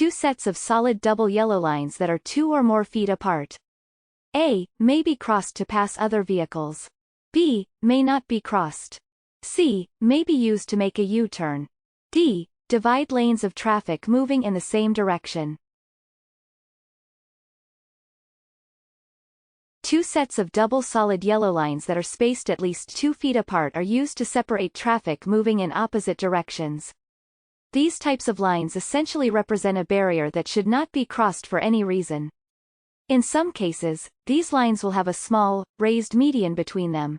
two sets of solid double yellow lines that are 2 or more feet apart. A. May be crossed to pass other vehicles. B. May not be crossed. C. May be used to make a U-turn. D. Divide lanes of traffic moving in the same direction. Two sets of double solid yellow lines that are spaced at least 2 feet apart are used to separate traffic moving in opposite directions. These types of lines essentially represent a barrier that should not be crossed for any reason. In some cases, these lines will have a small, raised median between them.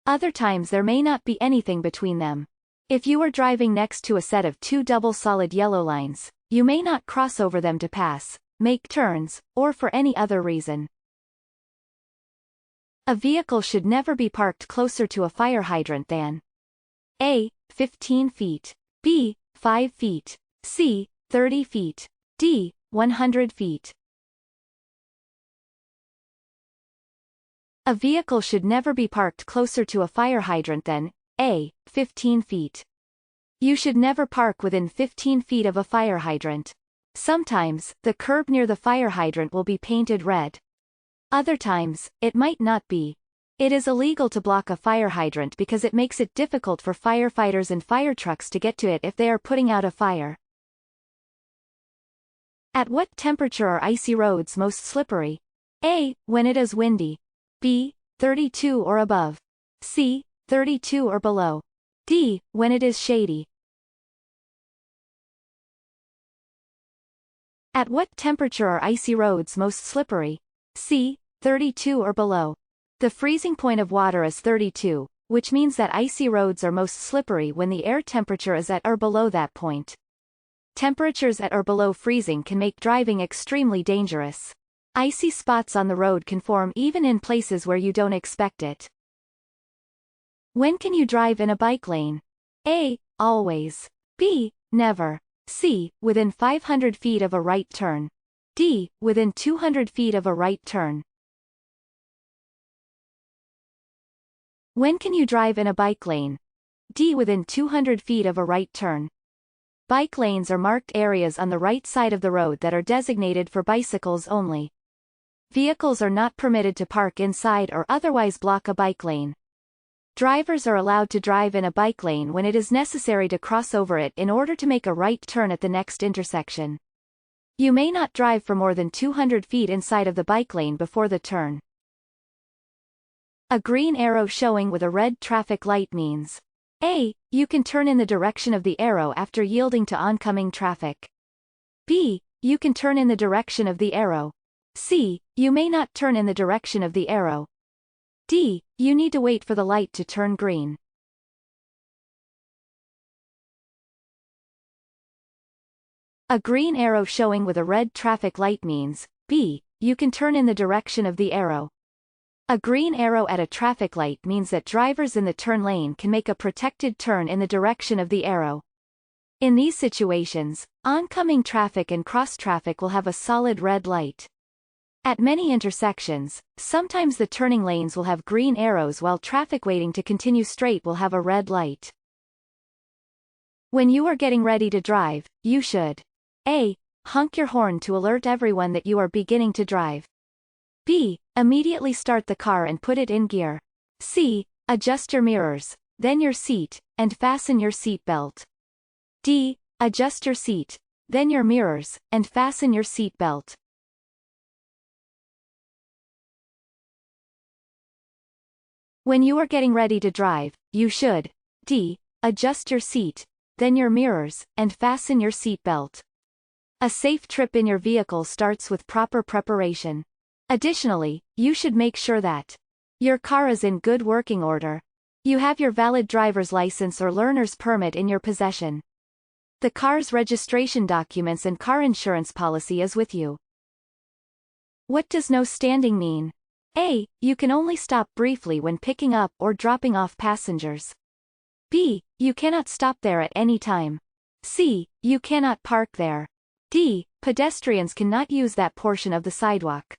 Other times there may not be anything between them. If you are driving next to a set of 2 double solid yellow lines, you may not cross over them to pass, make turns, or for any other reason. A vehicle should never be parked closer to a fire hydrant than A. 15 feet, B. 5 feet, C. 30 feet, D. 100 feet. A vehicle should never be parked closer to a fire hydrant than A. 15 feet. You should never park within 15 feet of a fire hydrant. Sometimes, the curb near the fire hydrant will be painted red. Other times, it might not be. It is illegal to block a fire hydrant because it makes it difficult for firefighters and fire trucks to get to it if they are putting out a fire. At what temperature are icy roads most slippery? A. When it is windy. B. 32 or above. C. 32 or below. D. When it is shady. At what temperature are icy roads most slippery? C. 32 or below. The freezing point of water is 32, which means that icy roads are most slippery when the air temperature is at or below that point. Temperatures at or below freezing can make driving extremely dangerous. Icy spots on the road can form even in places where you don't expect it. When can you drive in a bike lane? A. Always. B. Never. C. Within 500 feet of a right turn. D. Within 200 feet of a right turn. When can you drive in a bike lane? D. Within 200 feet of a right turn. Bike lanes are marked areas on the right side of the road that are designated for bicycles only. Vehicles are not permitted to park inside or otherwise block a bike lane. Drivers are allowed to drive in a bike lane when it is necessary to cross over it in order to make a right turn at the next intersection. You may not drive for more than 200 feet inside of the bike lane before the turn. A green arrow showing with a red traffic light means A. You can turn in the direction of the arrow after yielding to oncoming traffic. B. You can turn in the direction of the arrow. C. You may not turn in the direction of the arrow. D. You need to wait for the light to turn green. A green arrow showing with a red traffic light means B. You can turn in the direction of the arrow. A green arrow at a traffic light means that drivers in the turn lane can make a protected turn in the direction of the arrow. In these situations, oncoming traffic and cross traffic will have a solid red light. At many intersections, sometimes the turning lanes will have green arrows while traffic waiting to continue straight will have a red light. When you are getting ready to drive, you should A. Honk your horn to alert everyone that you are beginning to drive. B. Immediately start the car and put it in gear. C. Adjust your mirrors, then your seat, and fasten your seat belt. D. Adjust your seat, then your mirrors, and fasten your seat belt. When you are getting ready to drive, you should D. Adjust your seat, then your mirrors, and fasten your seat belt. A safe trip in your vehicle starts with proper preparation. Additionally, you should make sure that your car is in good working order. You have your valid driver's license or learner's permit in your possession. The car's registration documents and car insurance policy is with you. What does no standing mean? A. You can only stop briefly when picking up or dropping off passengers. B. You cannot stop there at any time. C. You cannot park there. D. Pedestrians cannot use that portion of the sidewalk.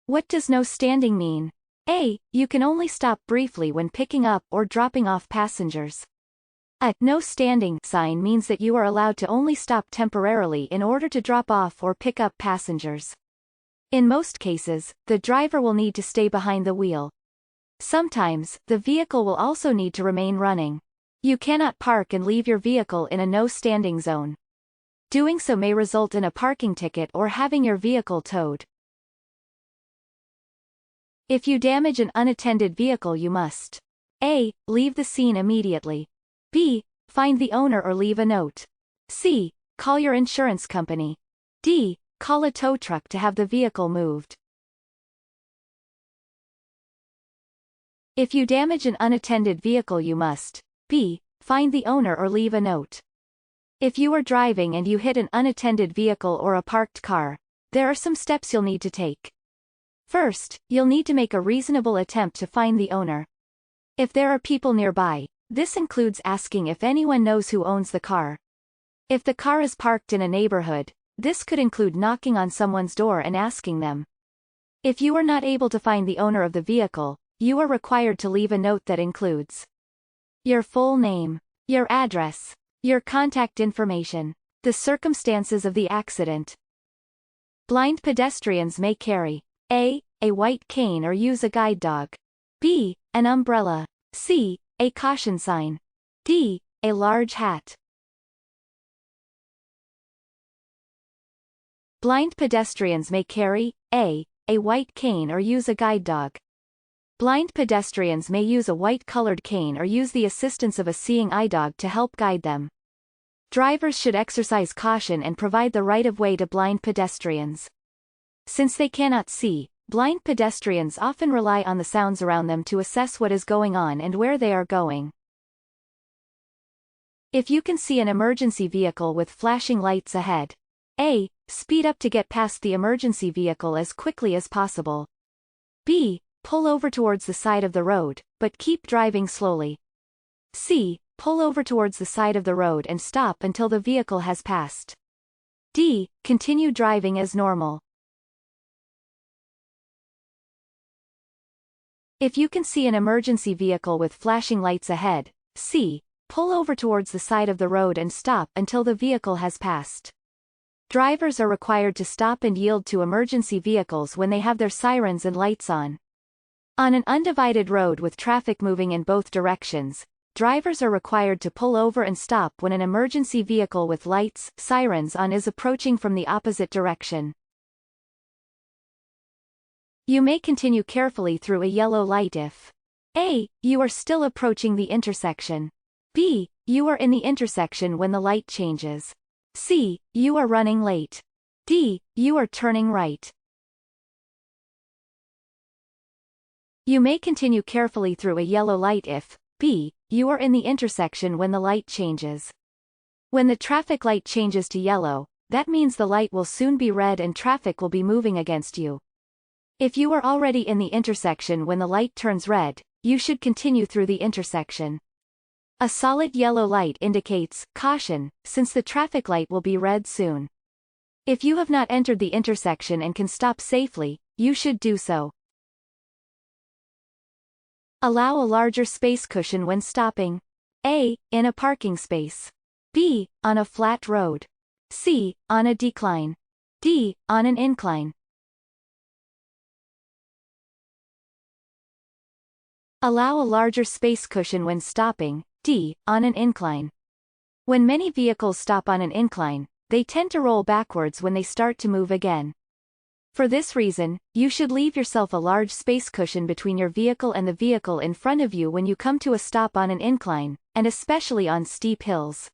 What does no standing mean? A. You can only stop briefly when picking up or dropping off passengers. A "no standing" sign means that you are allowed to only stop temporarily in order to drop off or pick up passengers. In most cases, the driver will need to stay behind the wheel. Sometimes, the vehicle will also need to remain running. You cannot park and leave your vehicle in a no-standing zone. Doing so may result in a parking ticket or having your vehicle towed. If you damage an unattended vehicle, you must A. Leave the scene immediately. B. Find the owner or leave a note. C. Call your insurance company. D. Call a tow truck to have the vehicle moved. If you damage an unattended vehicle, you must B. Find the owner or leave a note. If you are driving and you hit an unattended vehicle or a parked car, there are some steps you'll need to take. First, you'll need to make a reasonable attempt to find the owner. If there are people nearby, this includes asking if anyone knows who owns the car. If the car is parked in a neighborhood, this could include knocking on someone's door and asking them. If you are not able to find the owner of the vehicle, you are required to leave a note that includes your full name, your address, your contact information, the circumstances of the accident. Blind pedestrians may carry A. A white cane or use a guide dog. B. An umbrella. C. A caution sign. D. A large hat. Blind pedestrians may carry A. A white cane or use a guide dog. Blind pedestrians may use a white-colored cane or use the assistance of a seeing eye dog to help guide them. Drivers should exercise caution and provide the right-of-way to blind pedestrians. Since they cannot see, blind pedestrians often rely on the sounds around them to assess what is going on and where they are going. If you can see an emergency vehicle with flashing lights ahead, A. Speed up to get past the emergency vehicle as quickly as possible. B. Pull over towards the side of the road, but keep driving slowly. C. Pull over towards the side of the road and stop until the vehicle has passed. D. Continue driving as normal. If you can see an emergency vehicle with flashing lights ahead, C. Pull over towards the side of the road and stop until the vehicle has passed. Drivers are required to stop and yield to emergency vehicles when they have their sirens and lights on. On an undivided road with traffic moving in both directions, drivers are required to pull over and stop when an emergency vehicle with lights, sirens on is approaching from the opposite direction. You may continue carefully through a yellow light if A. You are still approaching the intersection. B. You are in the intersection when the light changes. C. You are running late. D. You are turning right. You may continue carefully through a yellow light if B. You are in the intersection when the light changes. When the traffic light changes to yellow, that means the light will soon be red and traffic will be moving against you. If you are already in the intersection when the light turns red, you should continue through the intersection. A solid yellow light indicates caution, since the traffic light will be red soon. If you have not entered the intersection and can stop safely, you should do so. Allow a larger space cushion when stopping. A. In a parking space. B. On a flat road. C. On a decline. D. On an incline. Allow a larger space cushion when stopping. D. On an incline. When many vehicles stop on an incline, they tend to roll backwards when they start to move again. For this reason, you should leave yourself a large space cushion between your vehicle and the vehicle in front of you when you come to a stop on an incline, and especially on steep hills.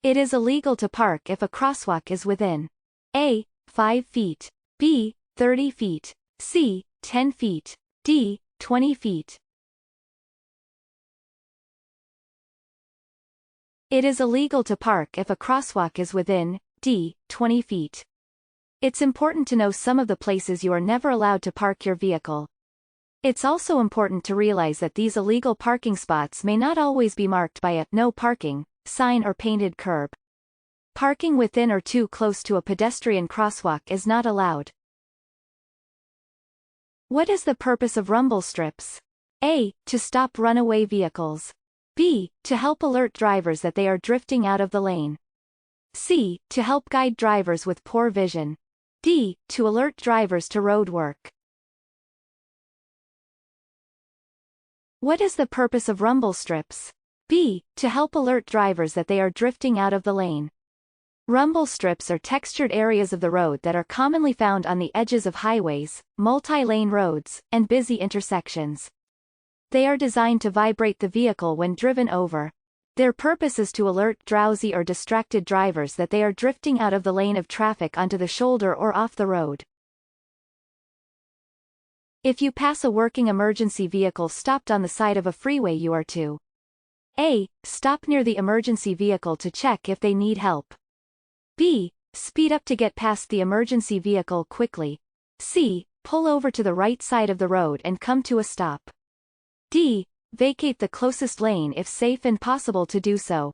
It is illegal to park if a crosswalk is within A. 5 feet, B. 30 feet, C. 10 feet, D. 20 feet. It is illegal to park if a crosswalk is within D. 20 feet. It's important to know some of the places you are never allowed to park your vehicle. It's also important to realize that these illegal parking spots may not always be marked by a "no parking" sign or painted curb. Parking within or too close to a pedestrian crosswalk is not allowed. What is the purpose of rumble strips? A. To stop runaway vehicles. B. To help alert drivers that they are drifting out of the lane. C. To help guide drivers with poor vision. D. To alert drivers to road work. What is the purpose of rumble strips? B. To help alert drivers that they are drifting out of the lane. Rumble strips are textured areas of the road that are commonly found on the edges of highways, multi-lane roads, and busy intersections. They are designed to vibrate the vehicle when driven over. Their purpose is to alert drowsy or distracted drivers that they are drifting out of the lane of traffic onto the shoulder or off the road. If you pass a working emergency vehicle stopped on the side of a freeway, you are to A. Stop near the emergency vehicle to check if they need help. B. Speed up to get past the emergency vehicle quickly. C. Pull over to the right side of the road and come to a stop. D. Vacate the closest lane if safe and possible to do so.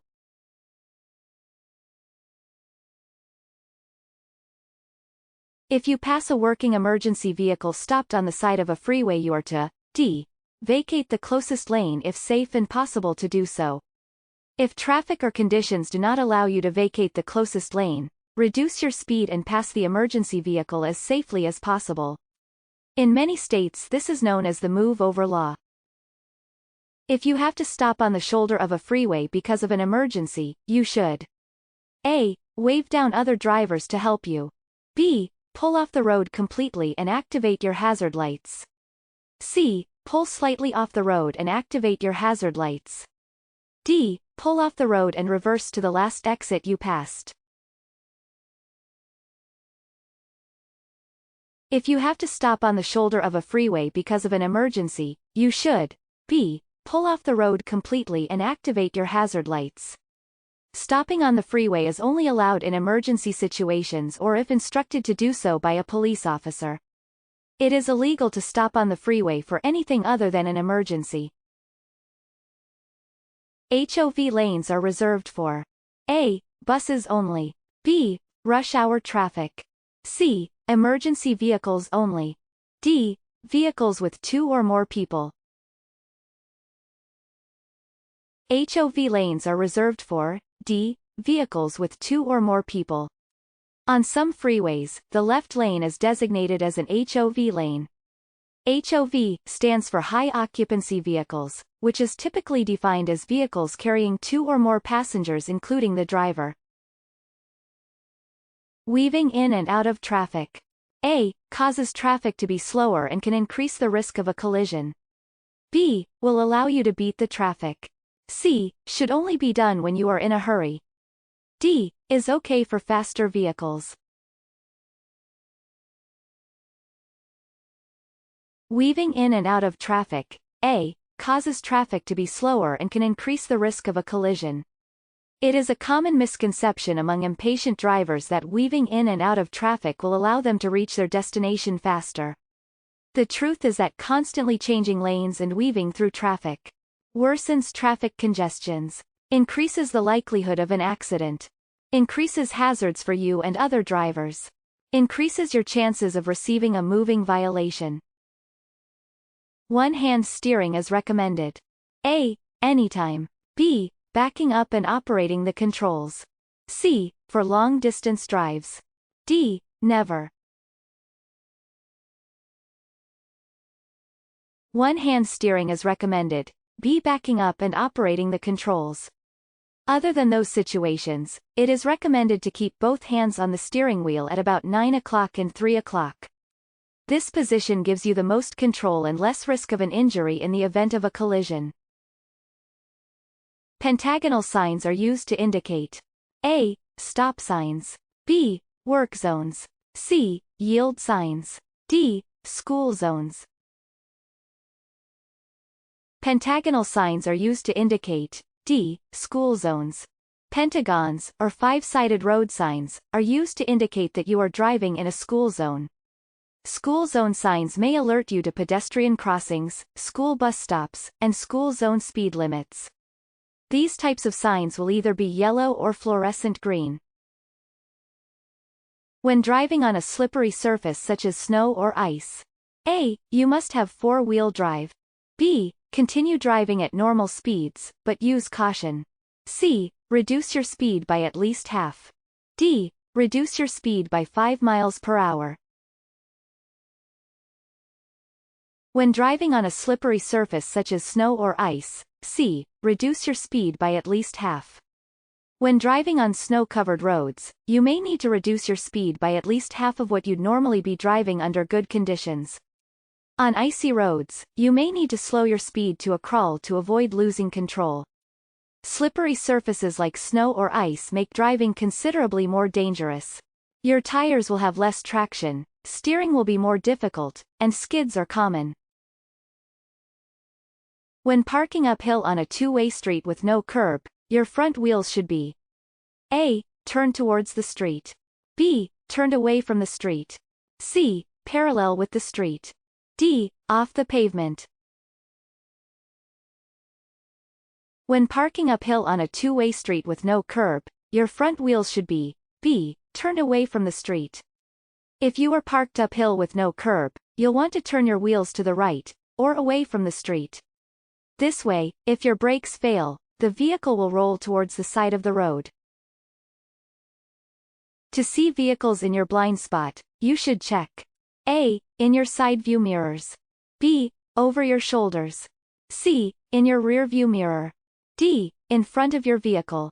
If you pass a working emergency vehicle stopped on the side of a freeway, you are to D. Vacate the closest lane if safe and possible to do so. If traffic or conditions do not allow you to vacate the closest lane, reduce your speed and pass the emergency vehicle as safely as possible. In many states, this is known as the move over law. If you have to stop on the shoulder of a freeway because of an emergency, you should A. Wave down other drivers to help you. B. Pull off the road completely and activate your hazard lights. C. Pull slightly off the road and activate your hazard lights. D. Pull off the road and reverse to the last exit you passed. If you have to stop on the shoulder of a freeway because of an emergency, you should B. Pull off the road completely and activate your hazard lights. Stopping on the freeway is only allowed in emergency situations or if instructed to do so by a police officer. It is illegal to stop on the freeway for anything other than an emergency. Hov lanes are reserved for A. Buses only. B. Rush hour traffic. C. Emergency vehicles only. D. Vehicles with 2 or more people. Hov lanes are reserved for D. Vehicles with 2 or more people. On some freeways, the left lane is designated as an Hov lane. HOV stands for High Occupancy Vehicles, which is typically defined as vehicles carrying 2 or more passengers including the driver. Weaving in and out of traffic. A. Causes traffic to be slower and can increase the risk of a collision. B. Will allow you to beat the traffic. C. Should only be done when you are in a hurry. D. Is okay for faster vehicles. Weaving in and out of traffic. A. Causes traffic to be slower and can increase the risk of a collision. It is a common misconception among impatient drivers that weaving in and out of traffic will allow them to reach their destination faster. The truth is that constantly changing lanes and weaving through traffic worsens traffic congestions, increases the likelihood of an accident, increases hazards for you and other drivers, increases your chances of receiving a moving violation. One-hand steering is recommended. A. Anytime. B. Backing up and operating the controls. C. For long-distance drives. D. Never. One-hand steering is recommended. B. Backing up and operating the controls. Other than those situations, it is recommended to keep both hands on the steering wheel at about 9 o'clock and 3 o'clock. This position gives you the most control and less risk of an injury in the event of a collision. Pentagonal signs are used to indicate A. Stop signs. B. Work zones. C. Yield signs. D. School zones. Pentagonal signs are used to indicate D. School zones. Pentagons, or 5-sided road signs, are used to indicate that you are driving in a school zone. School zone signs may alert you to pedestrian crossings, school bus stops, and school zone speed limits. These types of signs will either be yellow or fluorescent green. When driving on a slippery surface such as snow or ice. A. You must have 4-wheel drive. B. Continue driving at normal speeds, but use caution. C. Reduce your speed by at least half. D. Reduce your speed by 5 miles per hour. When driving on a slippery surface such as snow or ice, C. Reduce your speed by at least half. When driving on snow-covered roads, you may need to reduce your speed by at least half of what you'd normally be driving under good conditions. On icy roads, you may need to slow your speed to a crawl to avoid losing control. Slippery surfaces like snow or ice make driving considerably more dangerous. Your tires will have less traction, steering will be more difficult, and skids are common. When parking uphill on a two-way street with no curb, your front wheels should be A. Turned towards the street. B. Turned away from the street. C. Parallel with the street. D. Off the pavement. When parking uphill on a two-way street with no curb, your front wheels should be B. Turned away from the street. If you are parked uphill with no curb, you'll want to turn your wheels to the right, or away from the street. This way, if your brakes fail, the vehicle will roll towards the side of the road. To see vehicles in your blind spot, you should check A. In your side view mirrors. B. Over your shoulders. C. In your rear view mirror. D. In front of your vehicle.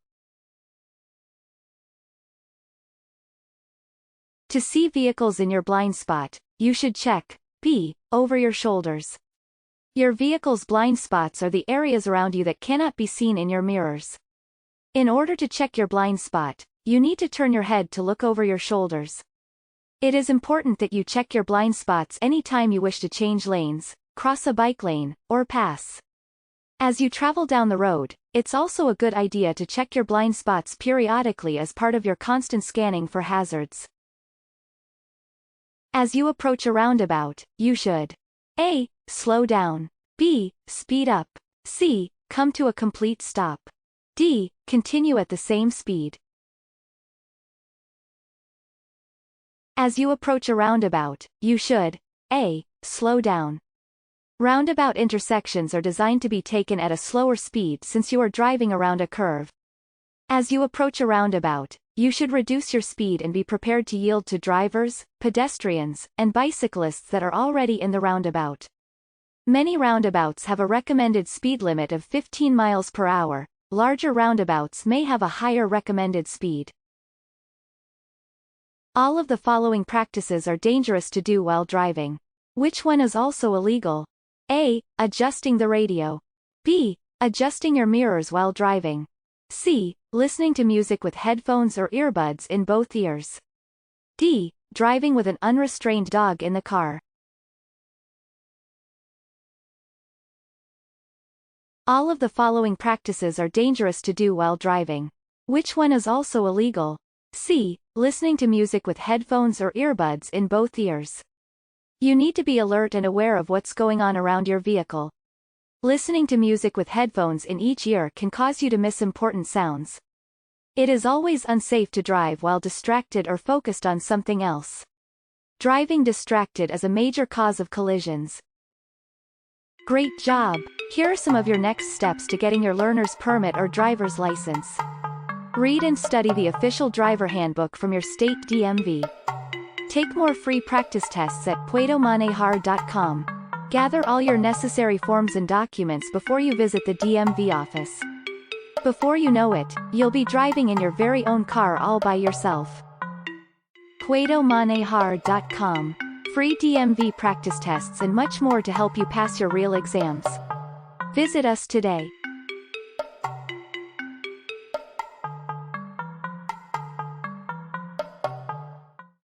To see vehicles in your blind spot, you should check B. Over your shoulders. Your vehicle's blind spots are the areas around you that cannot be seen in your mirrors. In order to check your blind spot, you need to turn your head to look over your shoulders. It is important that you check your blind spots anytime you wish to change lanes, cross a bike lane, or pass. As you travel down the road, it's also a good idea to check your blind spots periodically as part of your constant scanning for hazards. As you approach a roundabout, you should A. Slow down. B. Speed up. C. Come to a complete stop. D. Continue at the same speed. As you approach a roundabout, you should A. Slow down. Roundabout intersections are designed to be taken at a slower speed since you are driving around a curve. As you approach a roundabout, you should reduce your speed and be prepared to yield to drivers, pedestrians, and bicyclists that are already in the roundabout. Many roundabouts have a recommended speed limit of 15 miles per hour. Larger roundabouts may have a higher recommended speed. All of the following practices are dangerous to do while driving. Which one is also illegal? A. Adjusting the radio. B. Adjusting your mirrors while driving. C. Listening to music with headphones or earbuds in both ears. D. Driving with an unrestrained dog in the car. All of the following practices are dangerous to do while driving. Which one is also illegal? C. Listening to music with headphones or earbuds in both ears. You need to be alert and aware of what's going on around your vehicle. Listening to music with headphones in each ear can cause you to miss important sounds. It is always unsafe to drive while distracted or focused on something else. Driving distracted is a major cause of collisions. Great job! Here are some of your next steps to getting your learner's permit or driver's license. Read and study the official driver handbook from your state DMV. Take more free practice tests at puedomanejar.com. Gather all your necessary forms and documents before you visit the DMV office. Before you know it, you'll be driving in your very own car all by yourself. puedomanejar.com. Free DMV practice tests and much more to help you pass your real exams. Visit us today.